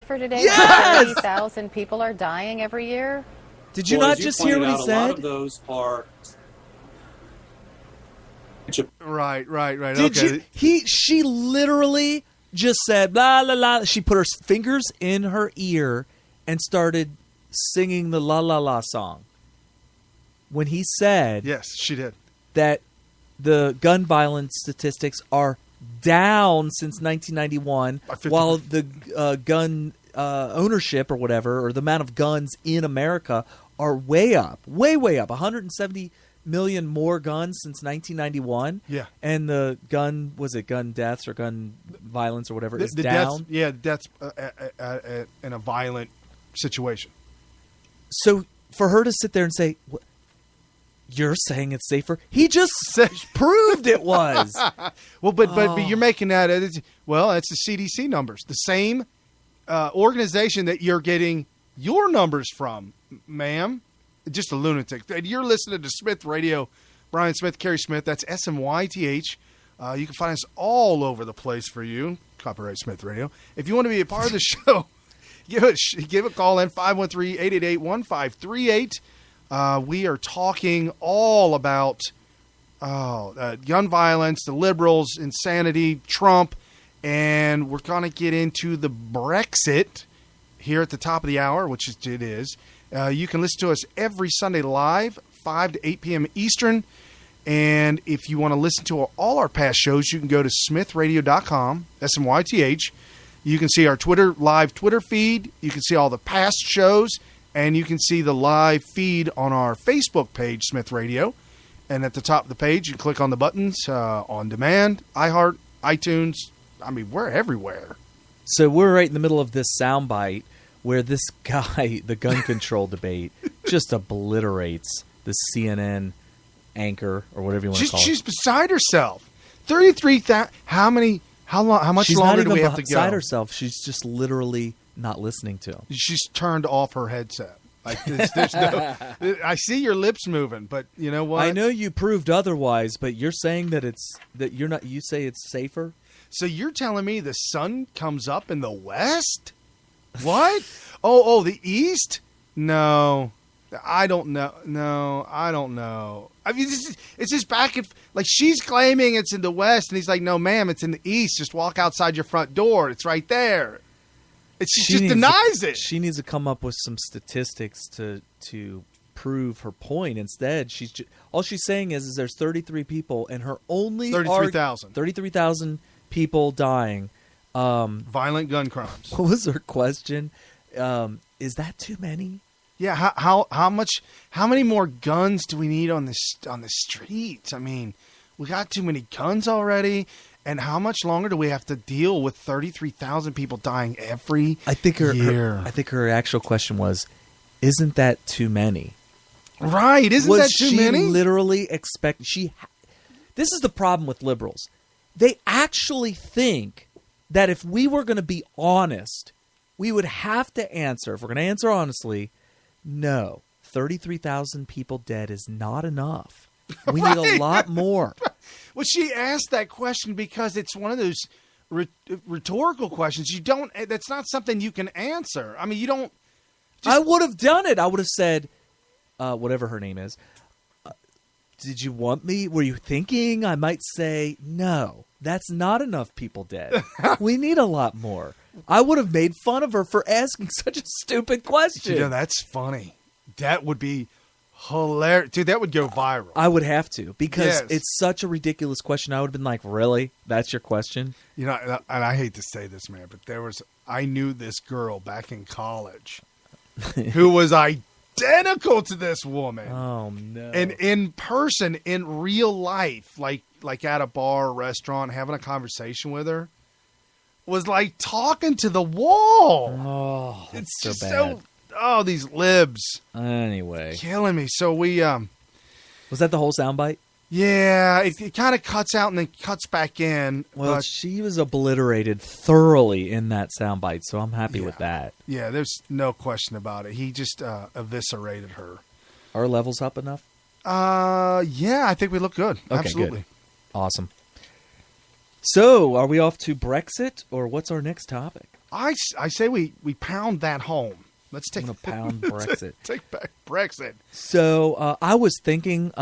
for today? Yes! 70,000 people are dying every year. Did you not just hear what he A lot said? of those are. Right. Did you? She literally just said la la la. She put her fingers in her ear and started singing the la la la song. When he said, yes, she did, that the gun violence statistics are down since 1991, while the gun ownership or whatever, or the amount of guns in America are way up, way up, 170 million more guns since 1991. Yeah. And the gun deaths or gun violence or whatever is down. Deaths in a violent situation. So for her to sit there and say, you're saying it's safer? He just proved it was. Well, but you're making that. It's the CDC numbers. The same organization that you're getting your numbers from, ma'am. Just a lunatic. You're listening to Smith Radio. Brian Smith, Kerry Smith. That's SMYTH. You can find us all over the place for you. Copyright Smith Radio. If you want to be a part of the show, give a call in 513-888-1538. We are talking all about gun violence, the liberals, insanity, Trump, and we're going to get into the BREXIT here at the top of the hour, which it is. You can listen to us every Sunday live, 5 to 8 p.m. Eastern. And if you want to listen to all our past shows, you can go to smithradio.com, SMYTH. You can see our live Twitter feed. You can see all the past shows. And you can see the live feed on our Facebook page, Smith Radio. And at the top of the page, you click on the buttons, On Demand, iHeart, iTunes. I mean, we're everywhere. So we're right in the middle of this soundbite where this guy, the gun control debate, just obliterates the CNN anchor or whatever you want to call it. She's beside herself. 33,000. How much longer do we have to go? She's not even beside herself. She's just literally not listening to him. She's turned off her headset. Like there's no. I see your lips moving, but you know what? I know you proved otherwise, but you're saying that you're not. You say it's safer. So you're telling me the sun comes up in the west? What? Oh, the east? No, I don't know. No, I don't know. I mean, it's just back and like she's claiming it's in the west, and he's like, "No, ma'am, it's in the east. Just walk outside your front door. It's right there." She just denies it. She needs to come up with some statistics to prove her point. Instead, all she's saying is there's 33 people, and her only 33,000 people dying. Violent gun crimes. What was her question? Is that too many? Yeah. How many more guns do we need on the streets? I mean, we got too many guns already. And how much longer do we have to deal with 33,000 people dying every year? I think her actual question was, isn't that too many? Right. Isn't that too many? Was she literally expect... This is the problem with liberals. They actually think that if we were going to be honest, we would have to answer, if we're going to answer honestly, no, 33,000 people dead is not enough. We need a lot more. Well, she asked that question because it's one of those rhetorical questions. That's not something you can answer. I mean, you don't. I would have done it. I would have said, whatever her name is, did you want me? Were you thinking I might say, no, that's not enough people dead. We need a lot more. I would have made fun of her for asking such a stupid question. You know, that's funny. That would be hilarious. Dude, that would go viral. I would have to because it's such a ridiculous question. I would have been like, really? That's your question? You know, and I hate to say this, man, but I knew this girl back in college who was identical to this woman. Oh, no. And in person, in real life, like at a bar or restaurant, having a conversation with her, was like talking to the wall. Oh, that's it's so just bad. Oh, these libs. Anyway. Killing me. So we... Was that the whole soundbite? Yeah, it kind of cuts out and then cuts back in. Well, she was obliterated thoroughly in that soundbite, so I'm happy with that. Yeah, there's no question about it. He just eviscerated her. Are our levels up enough? Yeah, I think we look good. Okay, absolutely. Good. Awesome. So, are we off to BREXIT, or what's our next topic? I say we pound that home. Let's take I'm gonna pound Brexit. Take back Brexit. So I was thinking,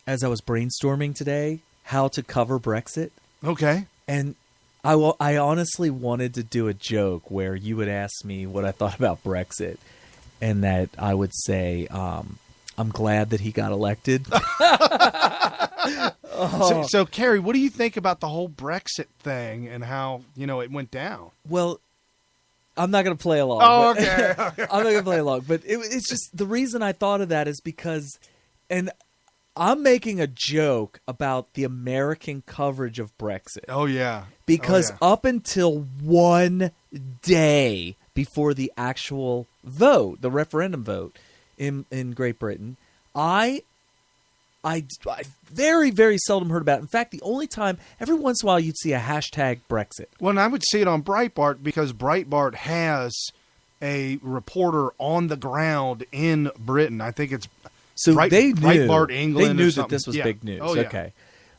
as I was brainstorming today, how to cover Brexit, Okay. and I honestly wanted to do a joke where you would ask me what I thought about Brexit, and that I would say, I'm glad that he got elected. So, Carrie, what do you think about the whole Brexit thing and how, it went down? Well, I'm not going to play along. Oh, but- okay. I'm not going to play along. But it's just the reason I thought of that is because, and I'm making a joke about the American coverage of Brexit. Oh, yeah. Because up until one day before the actual vote, the referendum vote in Great Britain, I very, very seldom heard about it. In fact, the only time, every once in a while, you'd see a hashtag Brexit. Well, and I would see it on Breitbart because Breitbart has a reporter on the ground in Britain. I think it's So they knew, Breitbart England. they or knew that something. this was Yeah. big news. Oh, yeah. Okay.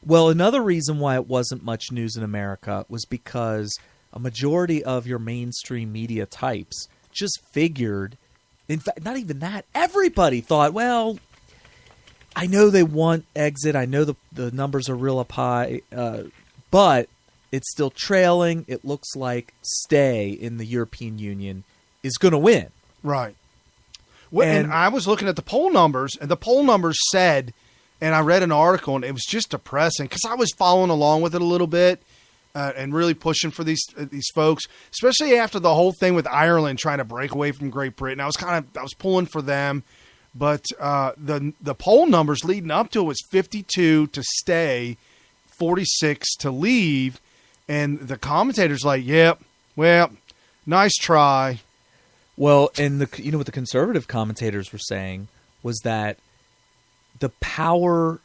Well, another reason why it wasn't much news in America was because a majority of your mainstream media types just figured, in fact, not even that, everybody thought, well, I know they want exit. I know the numbers are real up high, but it's still trailing. It looks like stay in the European Union is going to win. Right. Well, and And- I was looking at the poll numbers, and the poll numbers said, and I read an article, and it was just depressing because I was following along with it a little bit and really pushing for these folks, especially after the whole thing with Ireland trying to break away from Great Britain. I was pulling for them, but the poll numbers leading up to it was 52 to stay, 46 to leave, and the commentators like, yep, well, nice try. Well, and what the conservative commentators were saying was that the power,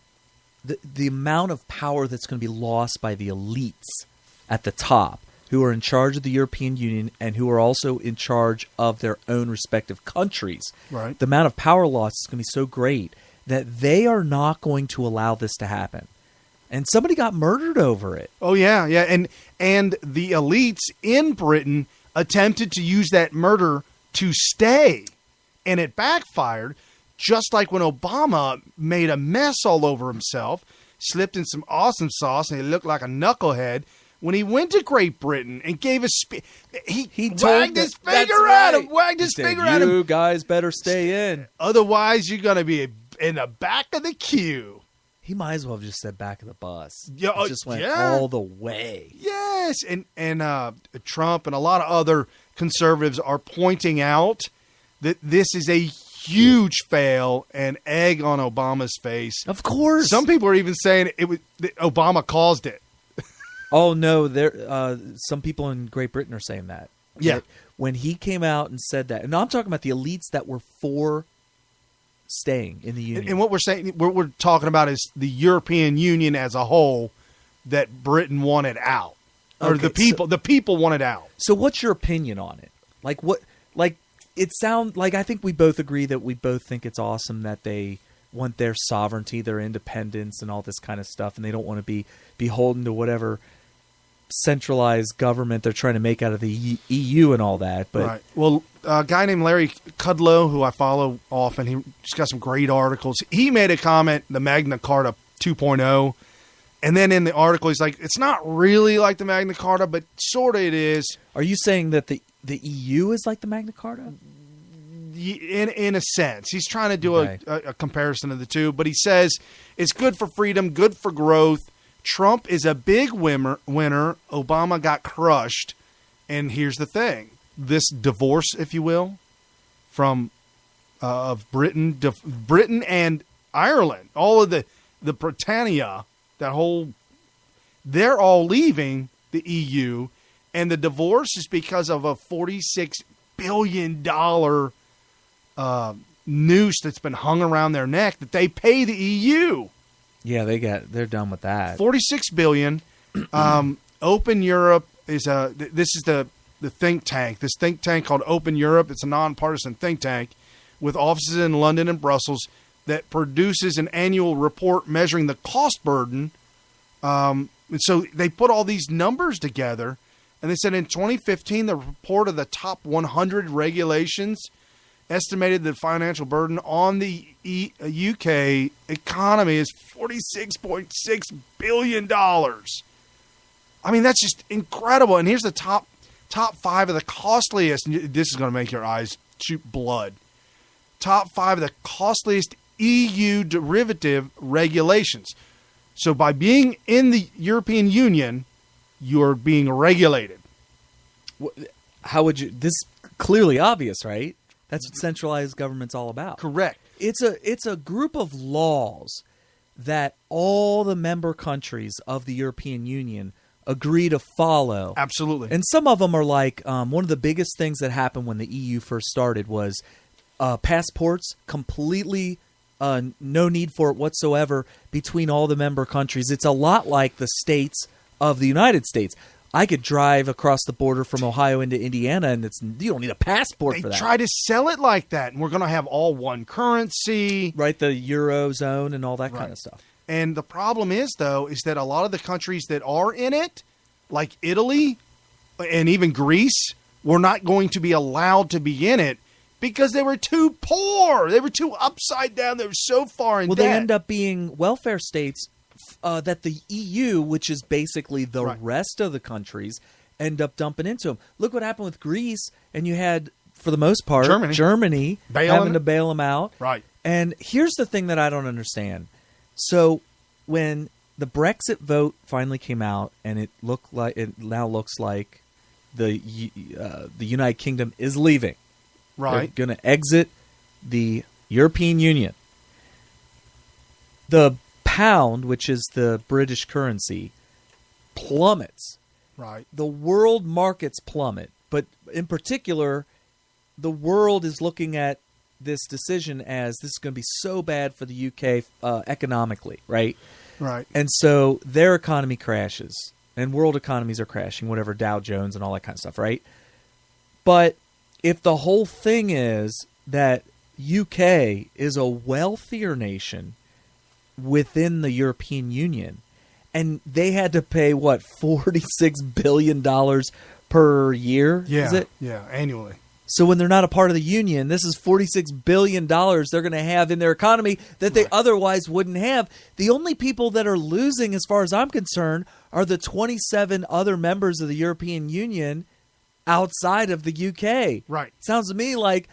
the amount of power that's going to be lost by the elites at the top, who are in charge of the European Union and who are also in charge of their own respective countries. Right. The amount of power loss is going to be so great that they are not going to allow this to happen. And somebody got murdered over it. Oh yeah, yeah, and the elites in Britain attempted to use that murder to stay, and it backfired. Just like when Obama made a mess all over himself, slipped in some awesome sauce, and he looked like a knucklehead. When he went to Great Britain and gave a speech, he wagged his finger at him. Wagged his finger at him. You guys better stay in. Otherwise, you're going to be in the back of the queue. He might as well have just said back of the bus. Yeah, He just went yeah. all the way. Yes, and Trump and a lot of other conservatives are pointing out that this is a huge fail and egg on Obama's face. Of course. Some people are even saying that Obama caused it. Oh no, there. Some people in Great Britain are saying that. Yeah. That when he came out and said that, and no, I'm talking about the elites that were for staying in the union. And what we're saying, what we're talking about is the European Union as a whole that Britain wanted out, or Okay, the people wanted out. So, what's your opinion on it? Like, what? Like, it sounds like I think we both agree that we both think it's awesome that they want their sovereignty, their independence, and all this kind of stuff, and they don't want to be beholden to whatever centralized government they're trying to make out of the EU and all that. But Right. Well, a guy named Larry Kudlow, who I follow often, he's got some great articles. He made a comment, the Magna Carta 2.0, and then in the article he's like, it's not really like the Magna Carta, but sort of it is. are you saying that the EU is like the Magna Carta? In a sense, he's trying to do Okay. a comparison of the two, but he says it's good for freedom, good for growth. Trump is a big winner. Obama got crushed. And here's the thing. This divorce, if you will, from of Britain and Ireland, all of the Britannia, they're all leaving the EU. And the divorce is because of a $46 billion noose that's been hung around their neck that they pay the EU. Yeah, they're done with that. $46 billion. Open Europe is this is the think tank. This think tank called Open Europe. It's a non-partisan think tank with offices in London and Brussels that produces an annual report measuring the cost burden. And so they put all these numbers together, And they said in 2015, the report of the top 100 regulations estimated the financial burden on the UK economy is $46.6 billion. I mean, that's just incredible. And here's the top 5 of the costliest. This is going to make your eyes shoot blood. Top 5 of the costliest EU derivative regulations. So by being in the European Union, you're being regulated. How would you? This is clearly obvious, right? That's what centralized government's all about. Correct. It's a group of laws that all the member countries of the European Union agree to follow. Absolutely. And some of them are like one of the biggest things that happened when the EU first started was passports, completely no need for it whatsoever between all the member countries. It's a lot like the states of the United States. I could drive across the border from Ohio into Indiana, and you don't need a passport for that. They try to sell it like that, and we're going to have all one currency. Right, the Eurozone and all that kind of stuff. And the problem is, though, is that a lot of the countries that are in it, like Italy and even Greece, were not going to be allowed to be in it because they were too poor. They were too upside down. They were so far in debt. Well, they end up being welfare states that the EU, which is basically the rest of the countries, end up dumping into them. Look what happened with Greece, and you had, for the most part, Germany having to bail them out. Right. And here's the thing that I don't understand. So when the Brexit vote finally came out, and it now looks like the United Kingdom is leaving. Right. They're going to exit the European Union. The pound, which is the British currency, plummets. Right. The world markets plummet. But in particular, the world is looking at this decision as this is going to be so bad for the UK economically, right? Right. And so their economy crashes, and world economies are crashing, whatever, Dow Jones and all that kind of stuff, right? But if the whole thing is that UK is a wealthier nation within the European Union, and they had to pay, what, $46 billion per year? Yeah, is it? Yeah, annually. So when they're not a part of the union, this is $46 billion they're going to have in their economy that they otherwise wouldn't have. The only people that are losing, as far as I'm concerned, are the 27 other members of the European Union outside of the UK. Right. Sounds to me like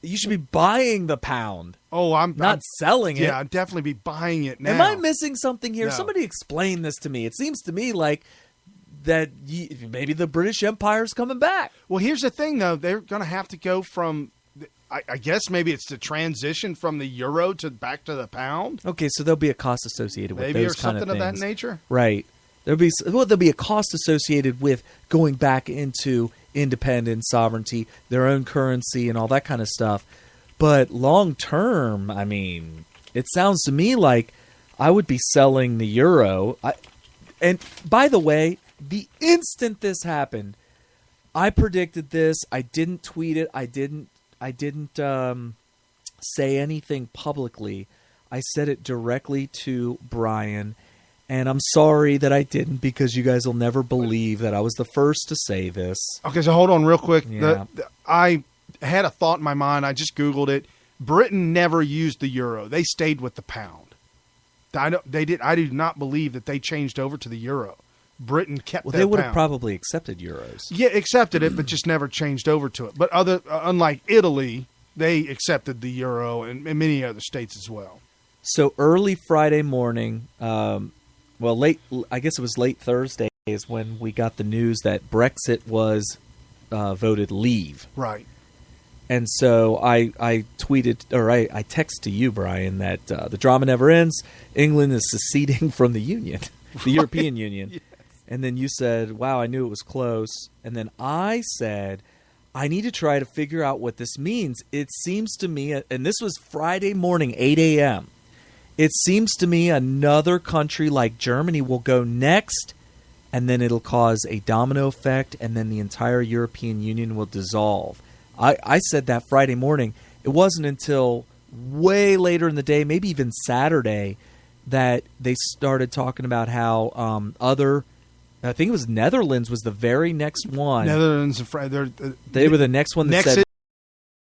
you should be buying the pound. Oh, I'm selling it. Yeah, I'd definitely be buying it now. Am I missing something here? No. Somebody explain this to me. It seems to me like that maybe the British Empire's coming back. Well, here's the thing, though. They're going to have to go from, I guess maybe it's the transition from the euro to back to the pound. Okay, so there'll be a cost associated with Maybe those or kind something of of things. that nature. Right. There'll be a cost associated with going back into independence, sovereignty, their own currency, and all that kind of stuff. But long term, I mean, it sounds to me like I would be selling the euro. And by the way, the instant this happened, I predicted this. I didn't tweet it. I didn't say anything publicly. I said it directly to Brian, and I'm sorry that I didn't, because you guys will never believe that I was the first to say this. Okay, so hold on real quick. Yeah. I had a thought in my mind. I just Googled it. Britain never used the euro. They stayed with the pound. I do not believe that they changed over to the euro. Britain kept their they would pound. have probably accepted euros. Yeah, accepted it, but just never changed over to it. But unlike Italy, they accepted the euro, and many other states as well. So early Friday morning, late. I guess it was late Thursday is when we got the news that Brexit was voted leave. Right. And so I tweeted, or I texted to you, Brian, that the drama never ends. England is seceding from the Union, the European Union. Yes. And then you said, wow, I knew it was close. And then I said, I need to try to figure out what this means. It seems to me, and this was Friday morning, 8 a.m., it seems to me another country like Germany will go next, and then it'll cause a domino effect, and then the entire European Union will dissolve. I said that Friday morning. It wasn't until way later in the day, maybe even Saturday, that they started talking about how other I think it was Netherlands was the very next one. Netherlands and They were the next one that Nexit said